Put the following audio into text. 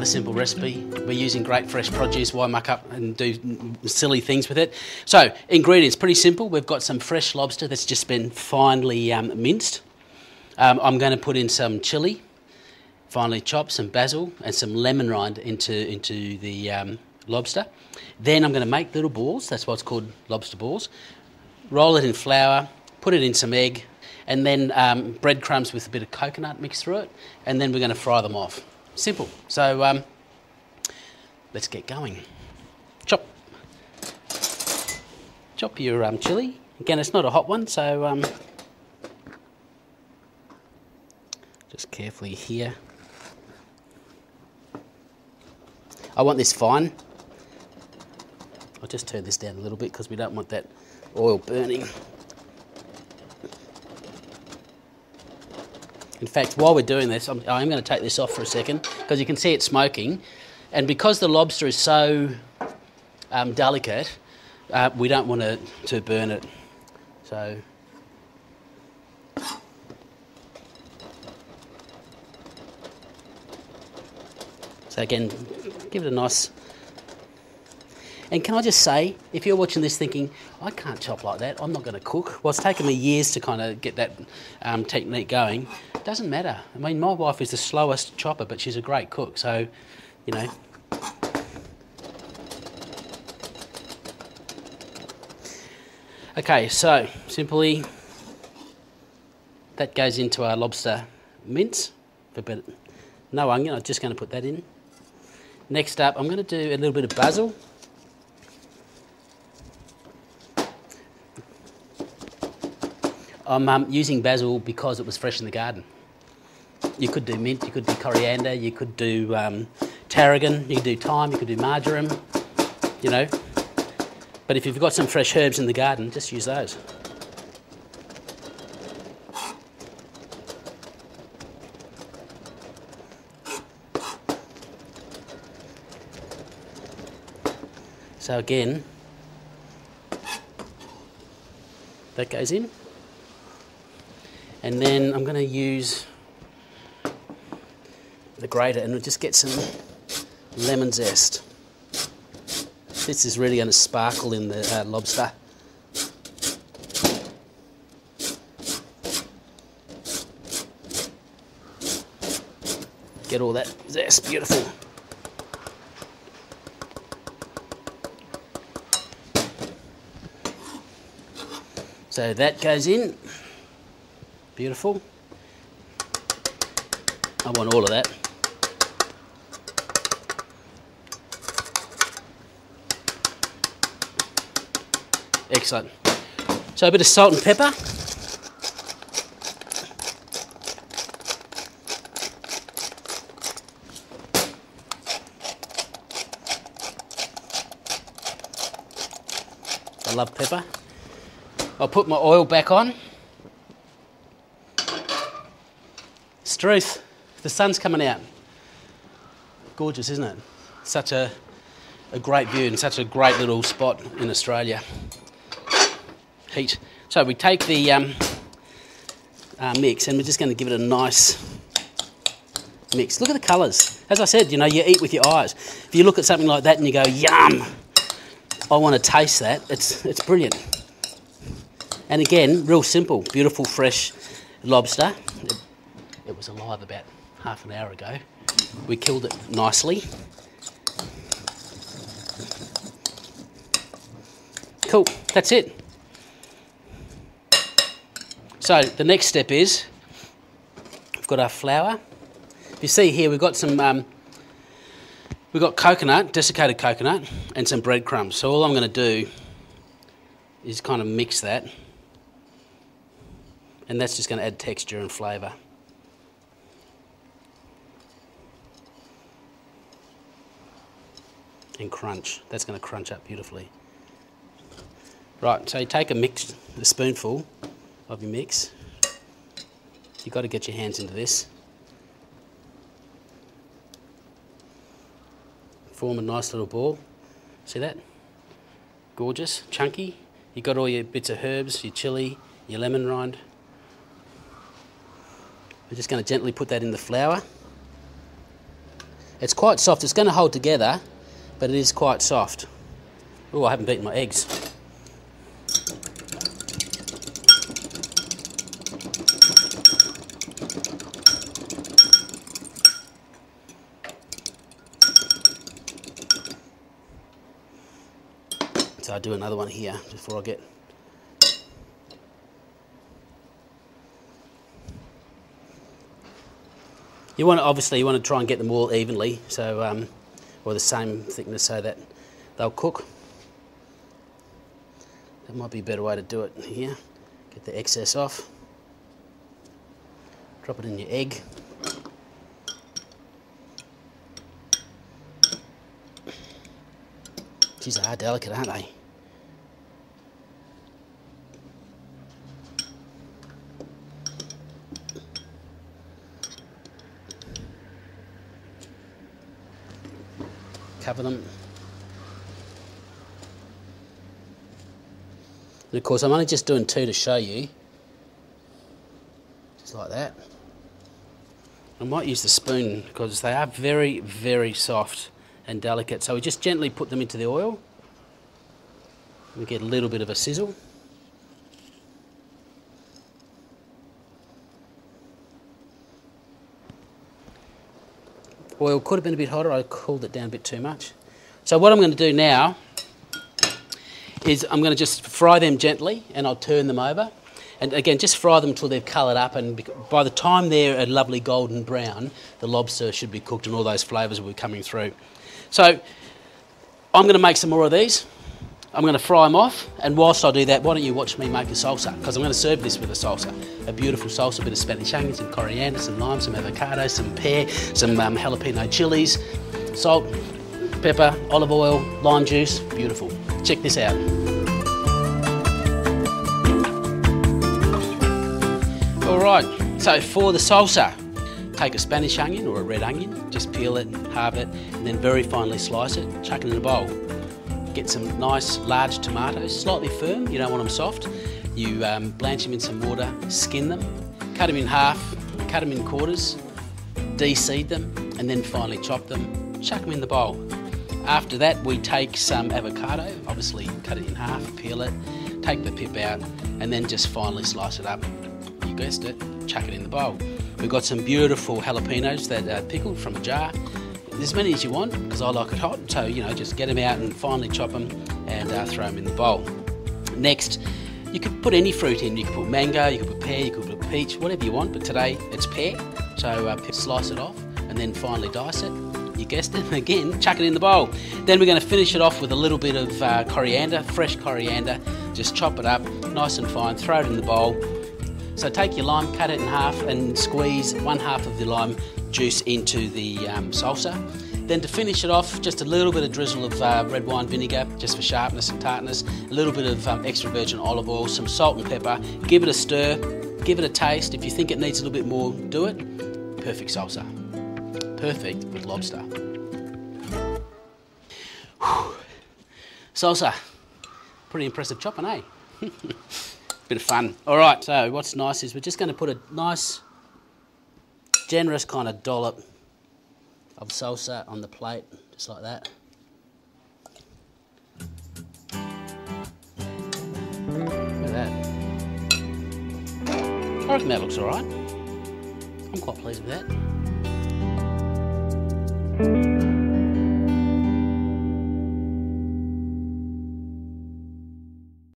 rather simple recipe. We're using great fresh produce. Why muck up and do silly things with it? So, ingredients, pretty simple. We've got some fresh lobster that's just been finely minced. I'm going to put in some chilli, finely chopped, some basil and some lemon rind into the lobster. Then I'm going to make little balls, that's what's called lobster balls. Roll it in flour, put it in some egg, and then breadcrumbs with a bit of coconut mixed through it, and then we're going to fry them off. Simple. So let's get going. Chop your chilli. Again, it's not a hot one, so just carefully here. I want this fine. I'll just turn this down a little bit because we don't want that oil burning. In fact, while we're doing this, I'm going to take this off for a second because you can see it smoking. And because the lobster is so delicate, we don't want to burn it. So again, give it a nice... And can I just say, if you're watching this thinking, I can't chop like that, I'm not going to cook. Well, it's taken me years to kind of get that technique going. It doesn't matter. I mean, my wife is the slowest chopper, but she's a great cook, so, you know. Okay, so, simply, that goes into our lobster mince. No onion, I'm just going to put that in. Next up, I'm going to do a little bit of basil. I'm using basil because it was fresh in the garden. You could do mint, you could do coriander, you could do tarragon, you could do thyme, you could do marjoram, you know. But if you've got some fresh herbs in the garden, just use those. So again, that goes in. And then I'm going to use the grater and we'll just get some lemon zest. This is really going to sparkle in the lobster. Get all that zest, beautiful. So that goes in. Beautiful. I want all of that. Excellent. So a bit of salt and pepper. I love pepper. I'll put my oil back on. Struth, the sun's coming out. Gorgeous, isn't it? Such a great view and such a great little spot in Australia. Heat. So we take the mix and we're just going to give it a nice mix. Look at the colours. As I said, you know, you eat with your eyes. If you look at something like that and you go, yum, I want to taste that, it's brilliant. And again, real simple, beautiful, fresh lobster. It was alive about half an hour ago. We killed it nicely. Cool, that's it. So the next step is, we've got our flour. You see here, we've got some, we've got coconut, desiccated coconut, and some breadcrumbs. So all I'm going to do is kind of mix that. And that's just going to add texture and flavour. And crunch. That's going to crunch up beautifully. Right, so you take a spoonful of your mix. You've got to get your hands into this. Form a nice little ball. See that? Gorgeous, chunky. You've got all your bits of herbs, your chilli, your lemon rind. We're just going to gently put that in the flour. It's quite soft. It's going to hold together, but it is quite soft. Oh, I haven't beaten my eggs. So I'll do another one here before I get... Obviously you want to try and get them all evenly, so or the same thickness, so that they'll cook. That might be a better way to do it here. Get the excess off. Drop it in your egg. Geez, they are delicate, aren't they? Cover them. And of course I'm only just doing 2 to show you. Just like that. I might use the spoon because they are very, very soft and delicate. So we just gently put them into the oil. We get a little bit of a sizzle. Oil could have been a bit hotter, I cooled it down a bit too much. So what I'm going to do now is I'm going to just fry them gently, and I'll turn them over. And again, just fry them until they've coloured up, and by the time they're a lovely golden brown, the lobster should be cooked and all those flavours will be coming through. So I'm going to make some more of these. I'm going to fry them off, and whilst I do that, why don't you watch me make a salsa, because I'm going to serve this with a salsa. A beautiful salsa, a bit of Spanish onions, some coriander, some lime, some avocado, some pear, some jalapeno chilies, salt, pepper, olive oil, lime juice. Beautiful. Check this out. Alright, so for the salsa, take a Spanish onion or a red onion, just peel it, halve it, and then very finely slice it, chuck it in a bowl. Get some nice large tomatoes, slightly firm, you don't want them soft. You blanch them in some water, skin them, cut them in half, cut them in quarters, de-seed them, and then finally chop them, chuck them in the bowl. After that we take some avocado, obviously cut it in half, peel it, take the pip out, and then just finely slice it up. You guessed it, chuck it in the bowl. We've got some beautiful jalapenos that are pickled from a jar. As many as you want, because I like it hot, so you know, just get them out and finely chop them and throw them in the bowl. Next, you could put any fruit in. You could put mango, you could put pear, you could put peach, whatever you want, but today it's pear, so slice it off and then finely dice it. You guessed it, again, chuck it in the bowl. Then we're going to finish it off with a little bit of coriander, fresh coriander, just chop it up nice and fine, throw it in the bowl. So take your lime, cut it in half and squeeze 1/2 of the lime juice into the salsa. Then to finish it off, just a little bit of drizzle of red wine vinegar, just for sharpness and tartness, a little bit of extra virgin olive oil, some salt and pepper, give it a stir, give it a taste. If you think it needs a little bit more, do it. Perfect salsa. Perfect with lobster. Whew. Salsa. Pretty impressive chopping, eh? Bit of fun. All right, so what's nice is we're just going to put a nice, generous kind of dollop of salsa on the plate, just like that. Look at that. I reckon that looks all right. I'm quite pleased with that.